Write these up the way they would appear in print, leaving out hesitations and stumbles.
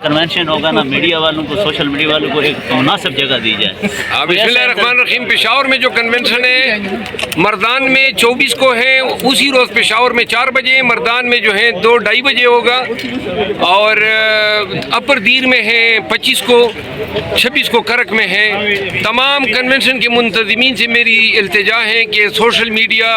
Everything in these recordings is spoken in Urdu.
کنونشن ہوگا نا، میڈیا والوں کو، سوشل میڈیا والوں کو ایک مناسب جگہ دی جائے۔ بسم اللہ الرحمن الرحیم۔ پشاور میں جو کنونشن ہے مردان میں 24 کو ہے، اسی روز پشاور میں 4 بجے، مردان میں جو ہے 2-2:30 بجے ہوگا، اور اپر دیر میں ہے 25 کو، 26 کو کرک میں ہے۔ تمام کنونشن کے منتظمین سے میری التجا ہے کہ سوشل میڈیا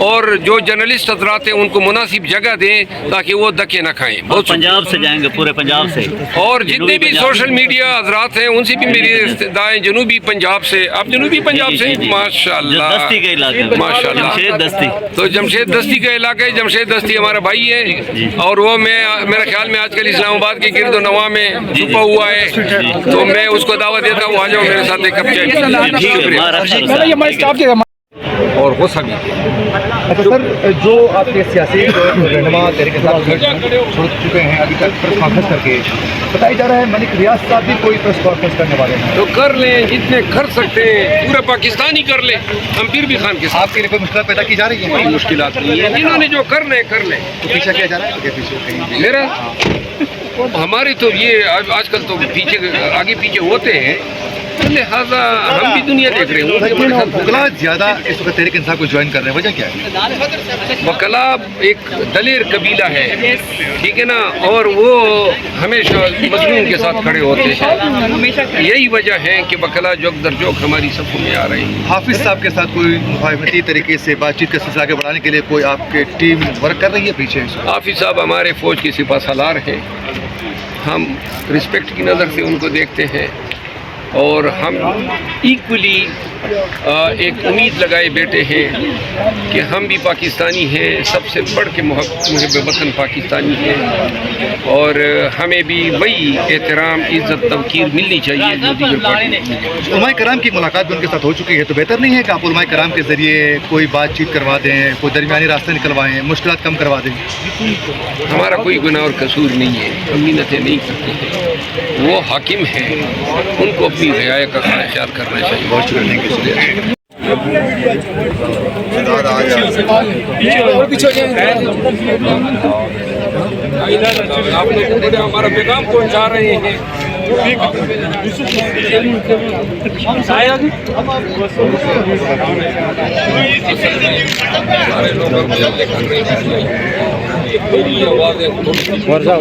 اور جو جرنلسٹ حضرات ہیں ان کو مناسب جگہ دیں تاکہ وہ دکے نہ کھائیں۔ بہت پنجاب سے جائیں گے، پورے پنجاب سے، اور جتنے بھی سوشل میڈیا حضرات ہیں ان سے بھی میری استدعائیں جنوبی پنجاب سے۔ آپ جنوبی پنجاب سے؟ ماشاءاللہ، دستی کا علاقہ، ماشاءاللہ، جمشید دستی۔ تو جمشید دستی کا علاقہ ہے۔ جمشید دستی ہمارا بھائی ہے، اور وہ میرا خیال میں آج کل اسلام آباد کے گرد و نواح میں چھپا ہوا ہے، تو میں اس کو دعوت دیتا ہوں، آ جاؤ میرے ساتھ ایک کپ چائے اور ہو سکے۔ اچھا سر، جو آپ کے سیاسی رہنما تحریک انصاف چھوڑ چکے ہیں ابھی تک پریس کانفرنس کر کے، بتایا جا رہا ہے ملک ریاض صاحب بھی کوئی پریس کانفرنس کرنے والے ہیں، تو کر لیں، جتنے کر سکتے ہیں پورا پاکستان ہی کر لیں۔ ہم پھر بھی خان کے ساتھ، آپ کے لیے کوئی مشکلات پیدا کی جا رہی کوئی ہے؟ مشکلات نہیں ہے، انہوں نے جو کرنا ہے کر لیں۔ تو پیچھے کیا جا رہا ہے؟ پیچھے کہیں میرا ہمارے تو یہ آج کل تو پیچھے آگے پیچھے ہوتے ہیں، لہٰذا ہم بھی دنیا دیکھ رہے ہیں۔ وکلا زیادہ اس وقت تحریک انصاف کو جوائن کر رہے ہیں، وجہ کیا ہے؟ وکلا ایک دلیر قبیلہ ہے، ٹھیک ہے نا، اور وہ ہمیشہ مظلوم کے ساتھ کھڑے ہوتے ہیں۔ یہی وجہ ہے کہ وکلا جوک در جوک ہماری صفوں میں آ رہے ہیں۔ حافظ صاحب کے ساتھ کوئی مفاہمتی طریقے سے بات چیت کا سلسلہ آگے بڑھانے کے لیے کوئی آپ کے ٹیم ورک کر رہی ہے پیچھے؟ حافظ صاحب ہمارے فوج کے سپہ سالار ہیں، ہم رسپیکٹ کی نظر سے ان کو دیکھتے ہیں، اور ہم ایکولی ایک امید لگائے بیٹھے ہیں کہ ہم بھی پاکستانی ہیں، سب سے بڑھ کے محب وطن پاکستانی ہیں، اور ہمیں بھی وہی احترام، عزت، توقیر ملنی چاہیے جو دیگر پارٹی۔ علماء کرام کی ملاقات بھی ان کے ساتھ ہو چکی ہے، تو بہتر نہیں ہے کہ آپ علماء کرام کے ذریعے کوئی بات چیت کروا دیں، کوئی درمیانی راستہ نکلوائیں، مشکلات کم کروا دیں؟ ہمارا کوئی گناہ اور قصور نہیں ہے، ہم منتیں نہیں کرتے ہیں، وہ حاکم ہیں، ان کو اپنی رعایا کا خیال کرنا چاہیے۔ بہت شکریہ، تھینک یو۔ آپ لوگ ہمارا پیغام پہنچا رہے ہیں۔ ورزہ